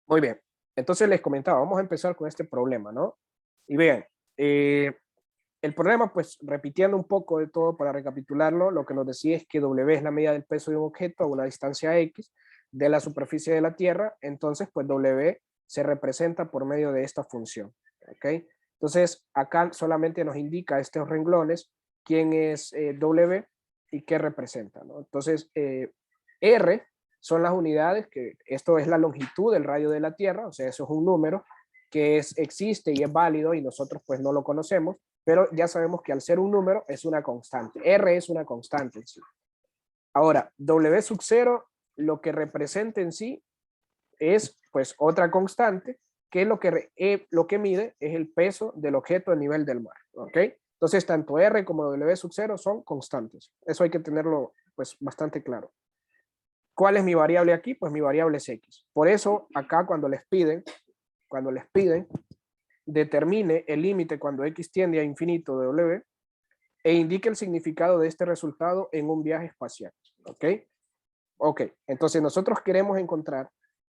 Muy bien. Entonces les comentaba, vamos a empezar con este problema, ¿no? Y vean, el problema, pues repitiendo un poco de todo para recapitularlo, lo que nos decía es que W es la medida del peso de un objeto a una distancia X de la superficie de la Tierra, entonces pues W se representa por medio de esta función, ¿ok? Entonces acá solamente nos indica estos renglones quién es W y qué representa, ¿no? Entonces R son las unidades, que esto es la longitud del radio de la Tierra, o sea, eso es un número que existe y es válido y nosotros pues no lo conocemos, pero ya sabemos que al ser un número es una constante. R es una constante en sí. Ahora, W sub 0 lo que representa en sí es pues otra constante que lo que mide es el peso del objeto a nivel del mar. ¿Ok? Entonces, tanto R como W sub 0 son constantes. Eso hay que tenerlo pues bastante claro. ¿Cuál es mi variable aquí? Pues mi variable es X. Por eso acá cuando les piden, determine el límite cuando X tiende a infinito de W e indique el significado de este resultado en un viaje espacial. ¿Ok? Ok, entonces nosotros queremos encontrar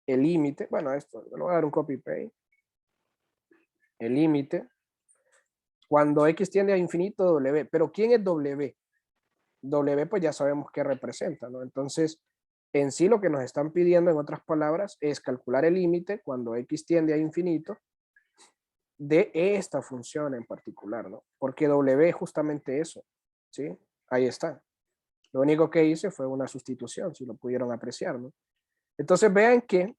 el límite, bueno, esto, le voy a dar un copy-paste, el límite cuando X tiende a infinito W, pero ¿quién es W? W pues ya sabemos qué representa, ¿no? Entonces, en sí lo que nos están pidiendo, en otras palabras, es calcular el límite cuando X tiende a infinito de esta función en particular, ¿no? Porque W es justamente eso, ¿sí? Ahí está. Lo único que hice fue una sustitución, si lo pudieron apreciar, ¿no? Entonces vean que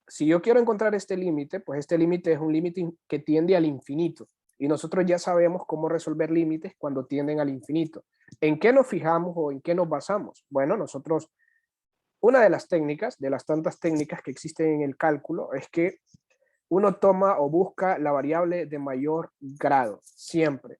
si yo quiero encontrar este límite, pues este límite es un límite que tiende al infinito. Y nosotros ya sabemos cómo resolver límites cuando tienden al infinito. ¿En qué nos fijamos o en qué nos basamos? Bueno, nosotros, una de las técnicas, de las tantas técnicas que existen en el cálculo, es que uno toma o busca la variable de mayor grado, siempre,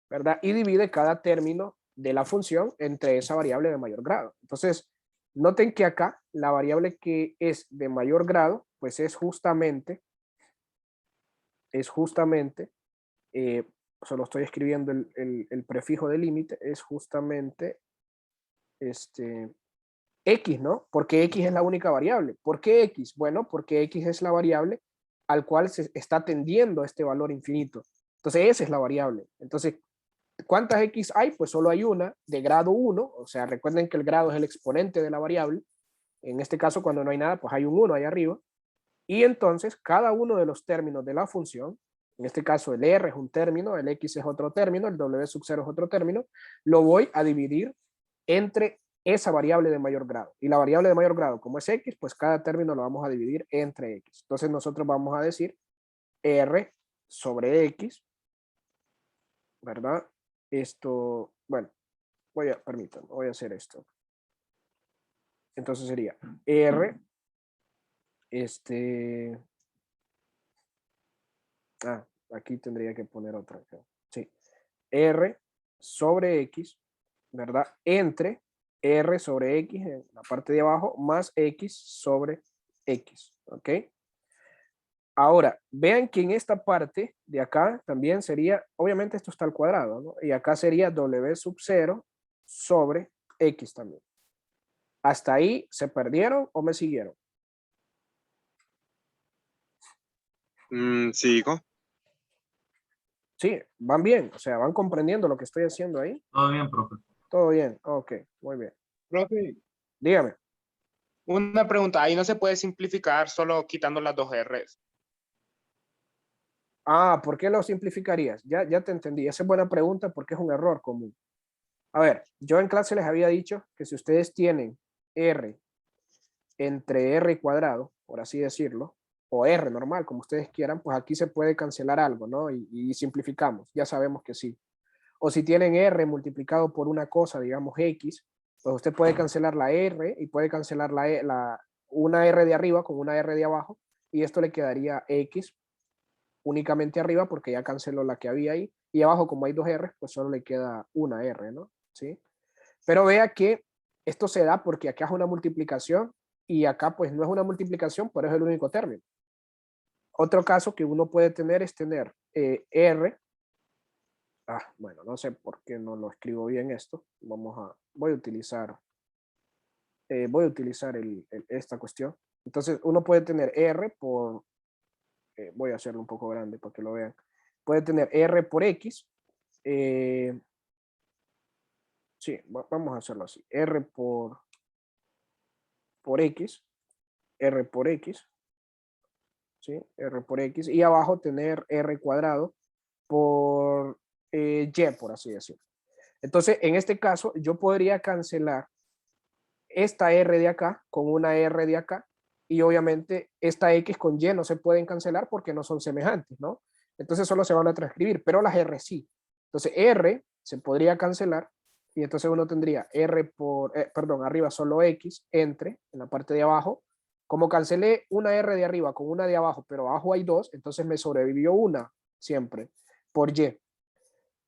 ¿verdad? Y divide cada término de la función entre esa variable de mayor grado. Entonces, noten que acá la variable que es de mayor grado, pues es justamente, eh, solo estoy escribiendo el prefijo de límite, es justamente este, X, ¿no? Porque X es la única variable. ¿Por qué X? Bueno, porque X es la variable al cual se está tendiendo este valor infinito. Entonces, esa es la variable. Entonces, ¿cuántas X hay? Pues solo hay una de grado 1, o sea, recuerden que el grado es el exponente de la variable. En este caso, cuando no hay nada, pues hay un 1 ahí arriba. Y entonces, cada uno de los términos de la función, en este caso el R es un término, el X es otro término, el W sub 0 es otro término, lo voy a dividir entre esa variable de mayor grado. Y la variable de mayor grado, como es X, pues cada término lo vamos a dividir entre X. Entonces nosotros vamos a decir R sobre X, ¿verdad? Esto, bueno, permítanme, voy a hacer esto. Entonces sería R, este, ah, aquí tendría que poner otra. Sí, R sobre X, ¿verdad? Entre R sobre X en la parte de abajo más X sobre X, ¿ok? Ahora, vean que en esta parte de acá también sería, obviamente esto está al cuadrado, ¿no? Y acá sería W sub 0 sobre X también. ¿Hasta ahí se perdieron o me siguieron? Sigo. Sí, van bien, o sea, van comprendiendo lo que estoy haciendo ahí. Todo bien, profe. Todo bien, ok, muy bien. Profe, Dígame. una pregunta, ahí no se puede simplificar solo quitando las dos R's. Ah, ¿por qué lo simplificarías? Ya te entendí. Esa es buena pregunta porque es un error común. A ver, yo en clase les había dicho que si ustedes tienen R entre R cuadrado, por así decirlo, o R normal, como ustedes quieran, pues aquí se puede cancelar algo, ¿no? Y simplificamos, ya sabemos que sí. O si tienen R multiplicado por una cosa, digamos X, pues usted puede cancelar la R y puede cancelar una R de arriba con una R de abajo, y esto le quedaría X únicamente arriba porque ya canceló la que había ahí, y abajo como hay dos R, pues solo le queda una R, ¿no? ¿Sí? Pero vea que esto se da porque acá es una multiplicación y acá pues no es una multiplicación, pero es el único término. Otro caso que uno puede tener es tener R, bueno, no sé por qué no lo escribo bien esto, voy a utilizar esta cuestión. Entonces uno puede tener R por, voy a hacerlo un poco grande para que lo vean. Puede tener R por X. Sí, vamos a hacerlo así. R por X. R por X. ¿Sí? R por X. Y abajo tener R cuadrado por Y, por así decirlo. Entonces, en este caso, yo podría cancelar esta R de acá con una R de acá, y obviamente esta X con Y no se pueden cancelar porque no son semejantes, ¿no? Entonces solo se van a transcribir, pero las R sí. Entonces R se podría cancelar y entonces uno tendría R por, perdón, arriba solo X, entre, en la parte de abajo. Como cancelé una R de arriba con una de abajo, pero abajo hay dos, entonces me sobrevivió una siempre por Y.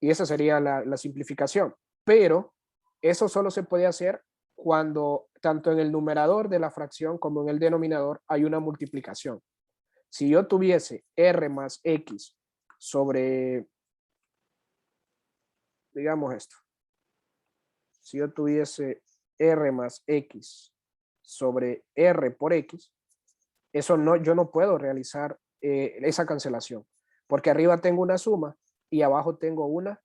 Y esa sería la simplificación. Pero eso solo se puede hacer cuando tanto en el numerador de la fracción como en el denominador hay una multiplicación. Si yo tuviese R más X sobre, digamos esto, si yo tuviese R más X sobre R por X, eso no, yo no puedo realizar esa cancelación, porque arriba tengo una suma y abajo tengo una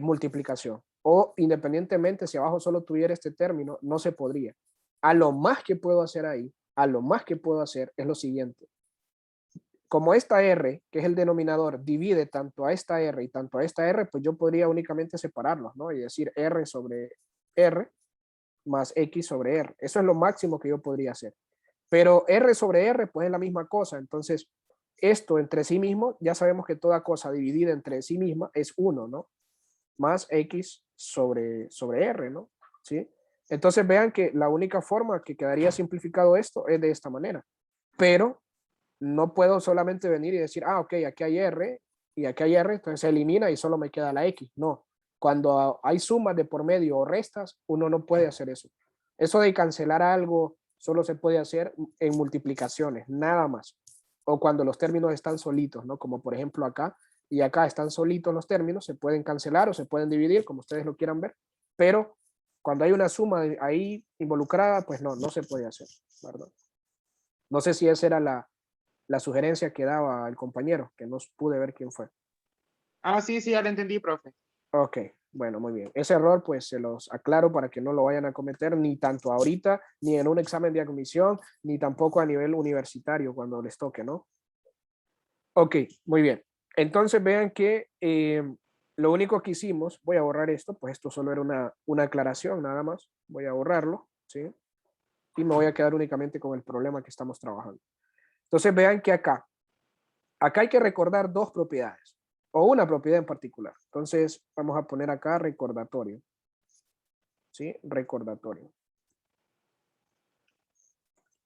multiplicación. O independientemente, si abajo solo tuviera este término, no se podría. A lo más que puedo hacer ahí, a lo más que puedo hacer es lo siguiente. Como esta R, que es el denominador, divide tanto a esta R y tanto a esta R, pues yo podría únicamente separarlos, ¿no? Y decir R sobre R más X sobre R. Eso es lo máximo que yo podría hacer. Pero R sobre R, pues es la misma cosa. Entonces, esto entre sí mismo, ya sabemos que toda cosa dividida entre sí misma es 1, ¿no? Más X sobre R, ¿no? ¿Sí? Entonces vean que la única forma que quedaría simplificado esto es de esta manera. Pero no puedo solamente venir y decir, ah, ok, aquí hay R y aquí hay R, entonces se elimina y solo me queda la X. No. Cuando hay sumas de por medio o restas, uno no puede hacer eso. Eso de cancelar algo solo se puede hacer en multiplicaciones, nada más. O cuando los términos están solitos, ¿no? Como por ejemplo acá, y acá están solitos los términos, se pueden cancelar o se pueden dividir, como ustedes lo quieran ver, pero cuando hay una suma ahí involucrada, pues no, no se puede hacer, ¿verdad? No sé si esa era la sugerencia que daba el compañero, que no pude ver quién fue. Ah, sí, sí, ya lo entendí, profe. Ok, bueno, muy bien. Ese error pues se los aclaro para que no lo vayan a cometer ni tanto ahorita, ni en un examen de admisión, ni tampoco a nivel universitario cuando les toque, ¿no? Ok, muy bien. Entonces vean que lo único que hicimos, voy a borrar esto, pues esto solo era una aclaración nada más. Voy a borrarlo, ¿sí? Y me voy a quedar únicamente con el problema que estamos trabajando. Entonces vean que acá hay que recordar dos propiedades, o una propiedad en particular. Entonces vamos a poner acá recordatorio, ¿sí? Recordatorio.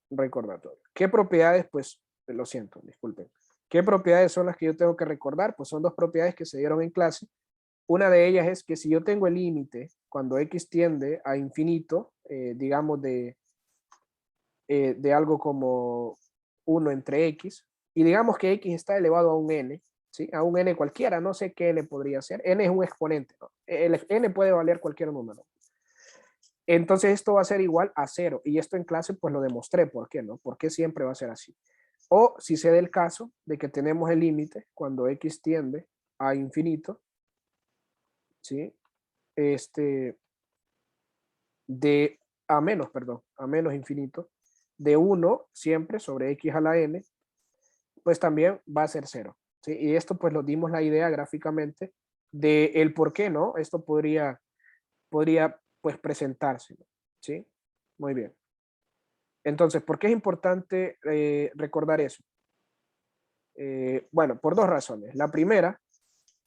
Recordatorio. ¿Qué propiedades? Pues lo siento, disculpen. ¿Qué propiedades son las que yo tengo que recordar? Pues son dos propiedades que se dieron en clase. Una de ellas es que si yo tengo el límite cuando x tiende a infinito, digamos de algo como 1 entre x, y digamos que x está elevado a un n, ¿sí? A un n cualquiera, no sé qué n podría ser. N es un exponente, ¿no? El n puede valer cualquier número. Entonces esto va a ser igual a 0, y esto en clase pues lo demostré. ¿Por qué no? Porque siempre va a ser así. O si se da el caso de que tenemos el límite cuando x tiende a infinito, ¿sí? De a menos, perdón, a menos infinito, de 1 siempre sobre x a la n, pues también va a ser 0. ¿Sí? Y esto pues lo dimos la idea gráficamente de el por qué, ¿no? Esto podría pues presentarse, ¿sí? Muy bien. Entonces, ¿por qué es importante recordar eso? Bueno, por dos razones. La primera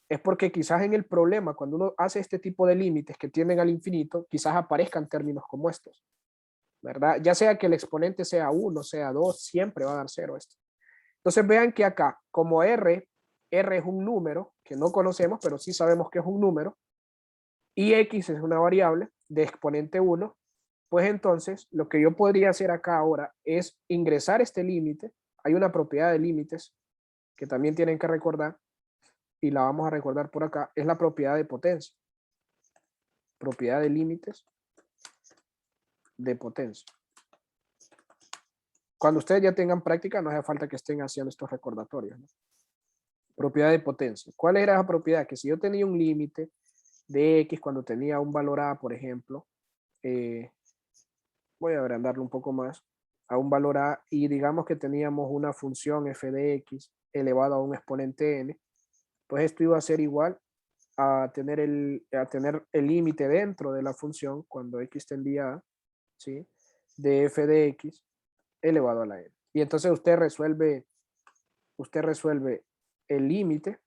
es porque quizás en el problema, cuando uno hace este tipo de límites que tienden al infinito, quizás aparezcan términos como estos, ¿verdad? Ya sea que el exponente sea 1, sea 2, siempre va a dar 0 esto. Entonces vean que acá, como R es un número que no conocemos, pero sí sabemos que es un número, y X es una variable de exponente 1, pues entonces lo que yo podría hacer acá ahora es ingresar este límite. Hay una propiedad de límites que también tienen que recordar, y la vamos a recordar por acá, es la propiedad de potencia. Propiedad de límites de potencia. cuando ustedes ya tengan práctica, no hace falta que estén haciendo estos recordatorios, ¿no? Propiedad de potencia. ¿Cuál era esa propiedad? Que si yo tenía un límite de X cuando tenía un valor A, por ejemplo, voy a agrandarlo un poco más, a un valor A, y digamos que teníamos una función f de X elevado a un exponente n, pues esto iba a ser igual a tener el límite dentro de la función cuando X tendía a, ¿sí? De f de X elevado a la n. Y entonces usted resuelve el límite,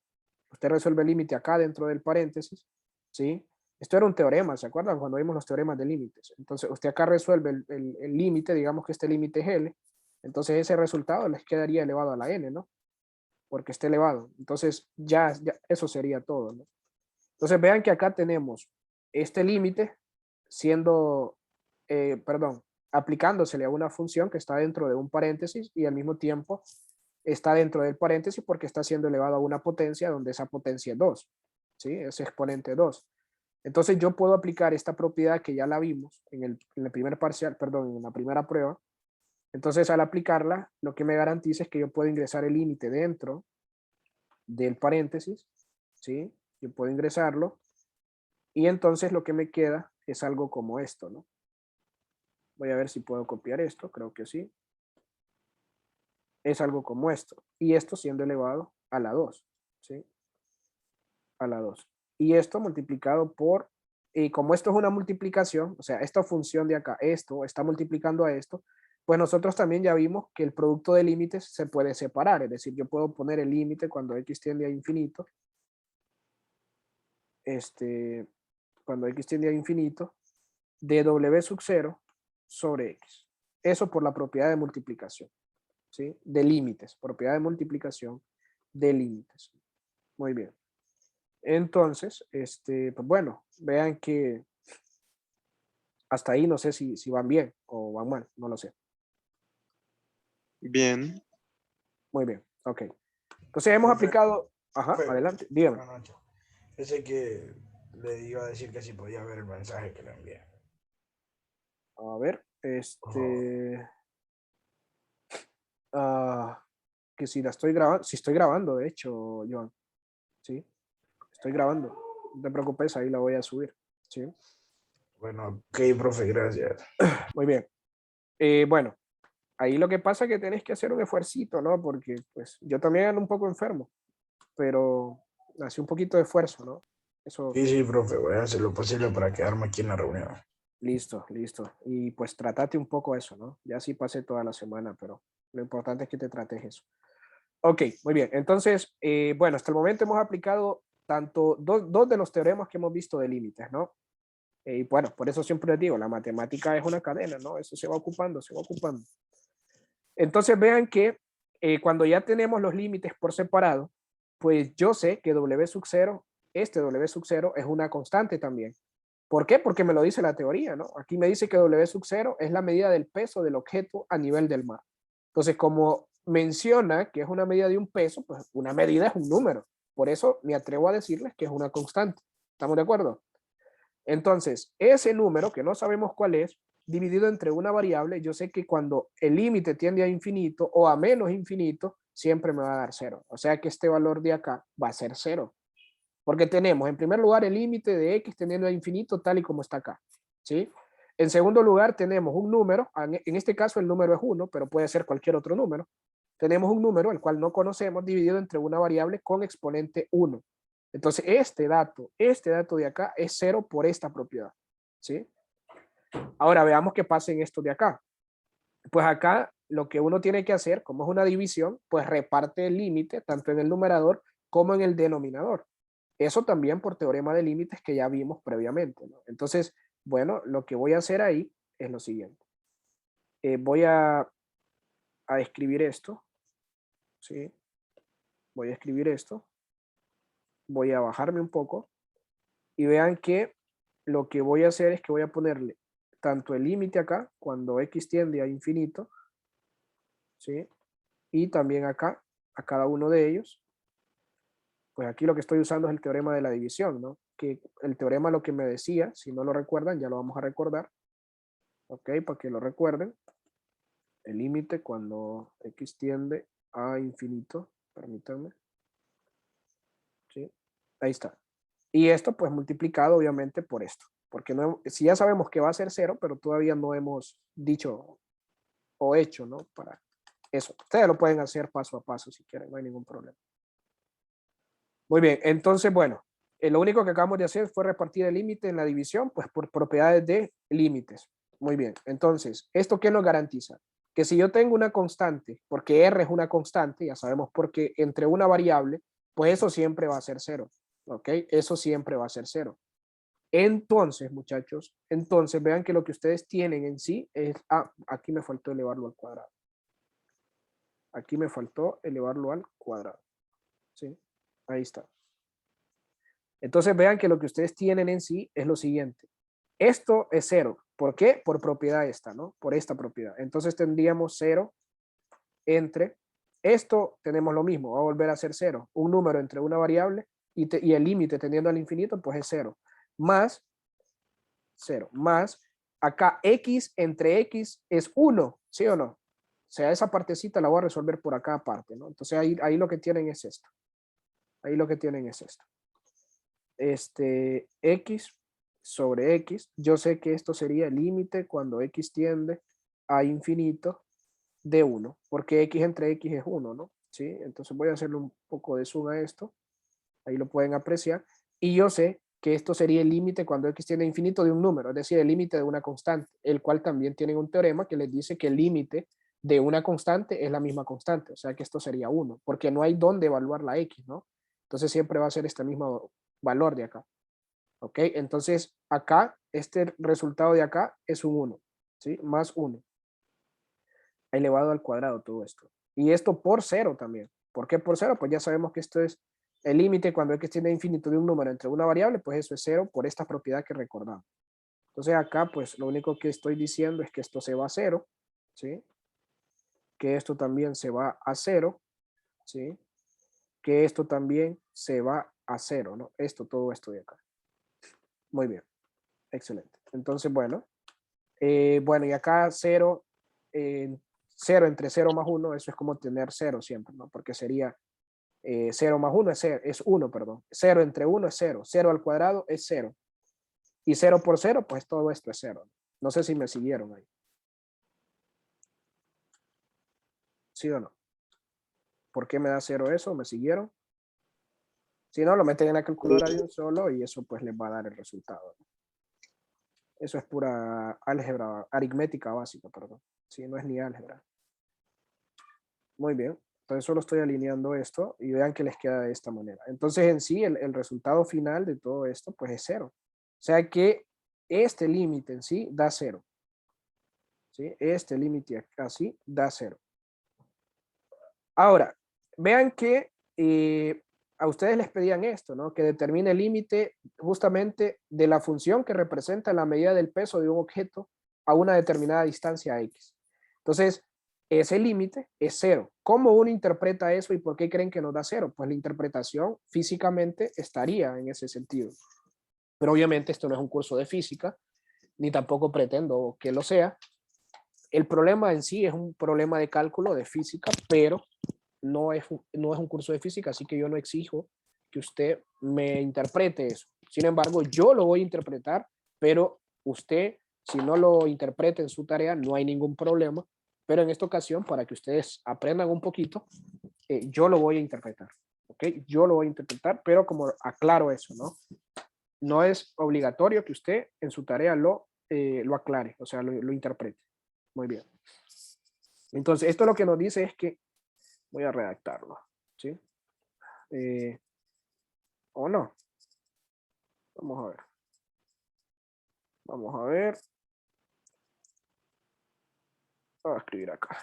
acá dentro del paréntesis, ¿sí? Esto era un teorema, ¿se acuerdan? Cuando vimos los teoremas de límites. Entonces usted acá resuelve el límite, digamos que este límite es L, entonces ese resultado les quedaría elevado a la n, ¿no? Porque está elevado. Entonces ya eso sería todo, ¿no? Entonces vean que acá tenemos este límite siendo, aplicándosele a una función que está dentro de un paréntesis y al mismo tiempo está dentro del paréntesis porque está siendo elevado a una potencia donde esa potencia es 2, ¿sí? Es exponente 2. Entonces yo puedo aplicar esta propiedad que ya la vimos en el primer parcial, perdón, en la primera prueba. Entonces al aplicarla, lo que me garantiza es que yo puedo ingresar el límite dentro del paréntesis, ¿sí? Yo puedo ingresarlo y entonces lo que me queda es algo como esto, ¿no? Voy a ver si puedo copiar esto, creo que sí. Es algo como esto. Y esto siendo elevado a la 2, ¿sí? A la 2. Y esto multiplicado por, y como esto es una multiplicación, o sea, esta función de acá, esto está multiplicando a esto, pues nosotros también ya vimos que el producto de límites se puede separar, es decir, yo puedo poner el límite cuando x tiende a infinito, cuando x tiende a infinito, de w sub 0 sobre x. Eso por la propiedad de multiplicación, ¿sí? De límites, propiedad de multiplicación de límites. Muy bien. Entonces, pues bueno, vean que hasta ahí no sé si van bien o van mal, no lo sé. Bien. Muy bien, ok. Entonces hemos Profe, aplicado, ajá, profe, adelante, dígame. buenas noches. Pensé que le iba a decir que si podía ver el mensaje que le envié. A ver, Por favor. ah, que si la estoy grabando, si estoy grabando, de hecho, Joan, sí, estoy grabando. No te preocupes, ahí la voy a subir, sí. Bueno, ok, profe, gracias. Muy bien. Bueno, ahí lo que pasa es que tenés que hacer un esfuercito, ¿no? Porque pues yo también ando un poco enfermo, pero hace un poquito de esfuerzo, ¿no? Eso, Sí, sí, profe, voy a hacer lo posible para quedarme aquí en la reunión. listo, listo. Y pues tratate un poco eso, ¿no? Ya sí pasé toda la semana, pero lo importante es que te trates eso. Ok, muy bien. Entonces, bueno, hasta el momento hemos aplicado tanto dos de los teoremas que hemos visto de límites, ¿no? Y bueno, por eso siempre les digo, la matemática es una cadena, ¿no? Eso se va ocupando, se va ocupando. Entonces vean que cuando ya tenemos los límites por separado, pues yo sé que W sub 0, este W sub 0 es una constante también. ¿Por qué? Porque me lo dice la teoría, ¿no? Aquí me dice que W sub 0 es la medida del peso del objeto a nivel del mar. Entonces, como menciona que es una medida de un peso, pues una medida es un número. Por eso me atrevo a decirles que es una constante. ¿Estamos de acuerdo? Entonces, ese número, que no sabemos cuál es, dividido entre una variable, yo sé que cuando el límite tiende a infinito o a menos infinito, siempre me va a dar 0. O sea que este valor de acá va a ser 0. Porque tenemos, en primer lugar, el límite de x tendiendo a infinito tal y como está acá. ¿Sí? En segundo lugar, tenemos un número, en este caso el número es 1, pero puede ser cualquier otro número. Tenemos un número, el cual no conocemos, dividido entre una variable con exponente 1. Entonces, este dato de acá es 0 por esta propiedad. ¿Sí? Ahora veamos qué pasa en esto de acá. Pues acá lo que uno tiene que hacer, como es una división, pues reparte el límite tanto en el numerador como en el denominador. Eso también por teorema de límites que ya vimos previamente, ¿no? Entonces, bueno, lo que voy a hacer ahí es lo siguiente. Voy a escribir esto, ¿sí? Voy a escribir esto. Voy a bajarme un poco y vean que lo que voy a hacer es que voy a ponerle tanto el límite acá, cuando x tiende a infinito, ¿sí? Y también acá, a cada uno de ellos. Pues aquí lo que estoy usando es el teorema de la división, ¿no? Que el teorema lo que me decía, si no lo recuerdan, ya lo vamos a recordar, ¿ok? Para que lo recuerden. El límite cuando x tiende a infinito, permítanme. ¿Sí? Ahí está. Y esto pues multiplicado obviamente por esto, porque no, si ya sabemos que va a ser 0, pero todavía no hemos dicho o hecho, ¿no? Para eso. Ustedes lo pueden hacer paso a paso si quieren, no hay ningún problema. Muy bien, entonces, bueno, lo único que acabamos de hacer fue repartir el límite en la división, pues por propiedades de límites. Muy bien, entonces, ¿esto qué nos garantiza? Que si yo tengo una constante, porque R es una constante, ya sabemos por qué, entre una variable, pues eso siempre va a ser 0, ¿ok? Eso siempre va a ser 0. Entonces, muchachos, entonces vean que lo que ustedes tienen en sí es, aquí me faltó elevarlo al cuadrado. Aquí me faltó elevarlo al cuadrado, ¿sí? Ahí está. Entonces vean que lo que ustedes tienen en sí es lo siguiente. Esto es 0. ¿Por qué? Por propiedad esta, ¿no? Por esta propiedad. Entonces tendríamos 0 entre, esto tenemos lo mismo, va a volver a ser 0. Un número entre una variable y el límite tendiendo al infinito, pues es 0. Más 0. Más, acá x entre x es 1, ¿sí o no? O sea, esa partecita la voy a resolver por acá aparte, ¿no? Entonces ahí lo que tienen es esto. Ahí lo que tienen es esto. X sobre X, yo sé que esto sería el límite cuando X tiende a infinito de 1, porque X entre X es 1, ¿no? ¿Sí? Entonces voy a hacerle un poco de zoom a esto, ahí lo pueden apreciar, y yo sé que esto sería el límite cuando X tiende a infinito de un número, es decir, el límite de una constante, el cual también tiene un teorema que les dice que el límite de una constante es la misma constante, o sea que esto sería 1, porque no hay dónde evaluar la X, ¿no? Entonces siempre va a ser este mismo valor de acá. ¿Ok? Entonces acá, este resultado de acá es un 1, ¿sí? Más 1. Elevado al cuadrado todo esto. Y esto por 0 también. ¿Por qué por 0? Pues ya sabemos que esto es el límite cuando x tiende a infinito de un número entre una variable, pues eso es 0 por esta propiedad que recordamos. Entonces acá, pues lo único que estoy diciendo es que esto se va a 0, ¿sí? Que esto también se va a 0, ¿sí? Que esto también se va a 0, ¿no? Todo esto de acá. Muy bien, excelente. Entonces, bueno, bueno, y acá 0, 0 entre 0 más 1, eso es como tener 0 siempre, ¿no? Porque sería 0 más 1 es 1, perdón. 0 entre 1 es 0. 0 al cuadrado es 0. Y 0 por 0, pues todo esto es 0. No sé si me siguieron ahí. ¿Sí o no? ¿Por qué me da 0 eso? ¿Me siguieron? Si no, lo meten en la calculadora de un solo y eso pues les va a dar el resultado. Eso es pura álgebra, aritmética básica, perdón. Sí, no es ni álgebra. Muy bien. Entonces solo estoy alineando esto y vean que les queda de esta manera. Entonces en sí el resultado final de todo esto pues es 0. O sea que este límite en sí da 0. ¿Sí? Este límite así da 0. Ahora, vean que a ustedes les pedían esto, ¿no? Que determine el límite justamente de la función que representa la medida del peso de un objeto a una determinada distancia x. Entonces, ese límite es 0. ¿Cómo uno interpreta eso y por qué creen que nos da 0? Pues la interpretación físicamente estaría en ese sentido. Pero obviamente esto no es un curso de física, ni tampoco pretendo que lo sea. El problema en sí es un problema de cálculo de física, pero no es un curso de física, así que yo no exijo que usted me interprete eso. Sin embargo, yo lo voy a interpretar, pero usted, si no lo interpreta en su tarea, no hay ningún problema. Pero en esta ocasión, para que ustedes aprendan un poquito, yo lo voy a interpretar. ¿Ok? Yo lo voy a interpretar, pero como aclaro eso, ¿no? No es obligatorio que usted en su tarea lo aclare, o sea, lo interprete. Muy bien. Entonces, esto lo que nos dice es que, voy a redactarlo, ¿sí? ¿O no? Vamos a ver. Vamos a ver. Voy a escribir acá.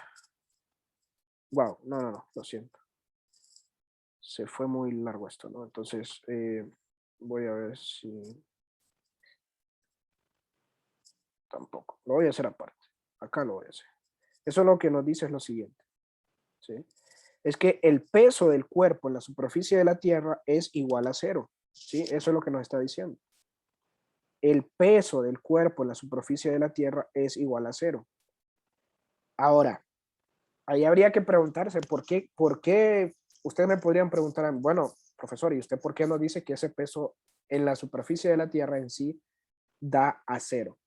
Wow, no, lo siento. Se fue muy largo esto, ¿no? Entonces, voy a ver si... Tampoco. Lo voy a hacer aparte. Acá lo voy a hacer. Eso lo que nos dice es lo siguiente, ¿sí? Es que el peso del cuerpo en la superficie de la Tierra es igual a 0, ¿sí? Eso es lo que nos está diciendo. El peso del cuerpo en la superficie de la Tierra es igual a 0. Ahora, ahí habría que preguntarse por qué ustedes me podrían preguntar, bueno, profesor, ¿y usted por qué nos dice que ese peso en la superficie de la Tierra en sí da a cero?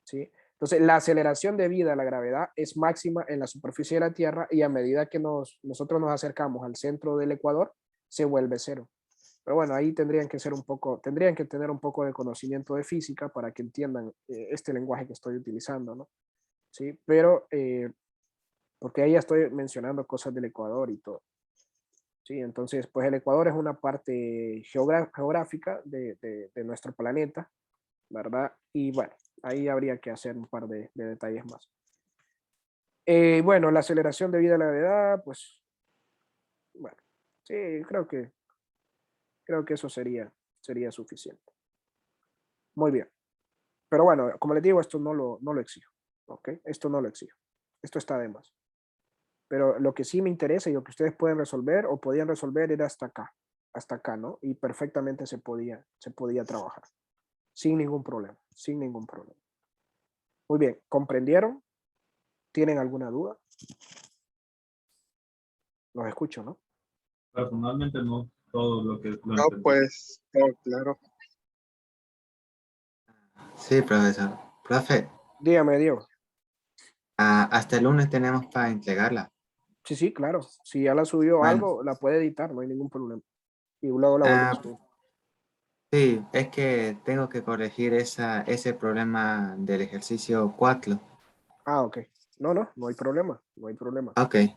¿Sí? Entonces, la aceleración debida a la gravedad es máxima en la superficie de la Tierra y a medida que nosotros nos acercamos al centro del ecuador, se vuelve cero. Pero bueno, ahí tendrían que tener un poco de conocimiento de física para que entiendan este lenguaje que estoy utilizando, ¿no? Sí, pero porque ahí ya estoy mencionando cosas del Ecuador y todo. Sí, entonces, pues el Ecuador es una parte geográfica de nuestro planeta, ¿verdad? Y bueno, ahí habría que hacer un par de detalles más. Bueno, la aceleración debido a la gravedad, pues, bueno, sí, creo que eso sería suficiente. Muy bien. Pero bueno, como les digo, esto no lo exijo, ¿ok? Esto no lo exijo. Esto está de más. Pero lo que sí me interesa y lo que ustedes pueden resolver o podían resolver era hasta acá, ¿no? Y perfectamente se podía trabajar, sin ningún problema, sin ningún problema. Muy bien, ¿comprendieron? ¿Tienen alguna duda? Los escucho, ¿no? Personalmente no todo lo que lo No, entendí. pues, todo claro. Sí, profesor. Profe, Dígame, Diego. hasta el lunes tenemos para entregarla. Sí, sí, claro. Si ya la subió Bueno, algo, la puede editar, no hay ningún problema. Y luego la vuelve a ah, subir. sí, es que tengo que corregir ese problema del ejercicio 4. Ah, ok. No hay problema, no hay problema. Ok, Muy bien.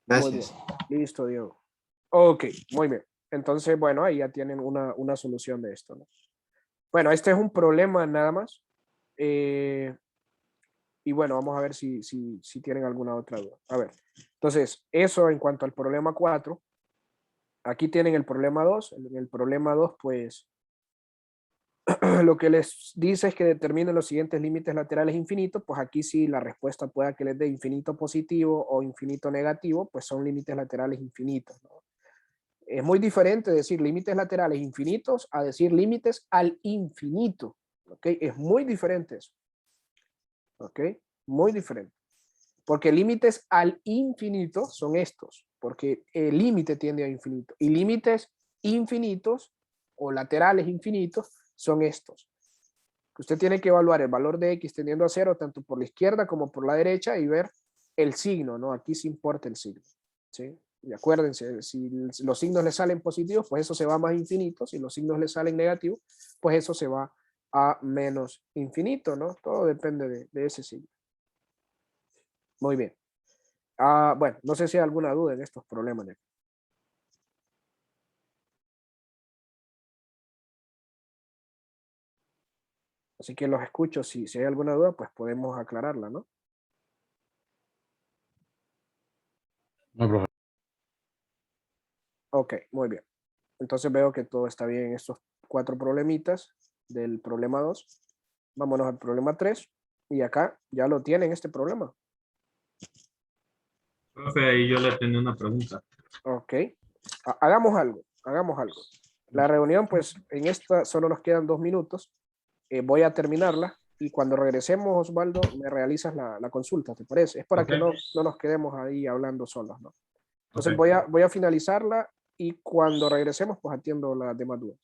gracias. Listo, Diego. Ok, muy bien. Entonces, bueno, ahí ya tienen una solución de esto, ¿no? Bueno, este es un problema nada más. Y bueno, vamos a ver si tienen alguna otra duda. A ver, entonces, eso en cuanto al problema 4. Aquí tienen el problema 2. En el problema 2, pues, lo que les dice es que determinen los siguientes límites laterales infinitos. Pues aquí sí la respuesta pueda que les dé infinito positivo o infinito negativo, pues son límites laterales infinitos, ¿no? Es muy diferente decir límites laterales infinitos a decir límites al infinito. ¿Ok? Es muy diferente eso. ¿Ok? Muy diferente. Porque límites al infinito son estos, porque el límite tiende a infinito. Y límites infinitos o laterales infinitos son estos. Usted tiene que evaluar el valor de x tendiendo a cero tanto por la izquierda como por la derecha y ver el signo, ¿no? Aquí sí importa el signo, ¿sí? Y acuérdense, si los signos le salen positivos, pues eso se va a más infinito. Si los signos le salen negativos, pues eso se va a menos infinito, ¿no? Todo depende de ese signo. Muy bien. Bueno, no sé si hay alguna duda en estos problemas. Así que los escucho. Si hay alguna duda, pues podemos aclararla, ¿no? No, profe. Ok, muy bien. Entonces veo que todo está bien en estos 4 problemitas del problema 2. Vámonos al problema 3. Y acá ya lo tienen este problema. Profe, ahí yo le tenía una pregunta. Ok. Hagamos algo. Hagamos algo. La reunión, pues en esta solo nos quedan 2 minutos. Voy a terminarla. Y cuando regresemos, Osvaldo, me realizas la consulta, ¿te parece? Es para Ok. que no nos quedemos ahí hablando solos, ¿no? Entonces Ok. voy a finalizarla y cuando regresemos, pues atiendo las demás dudas.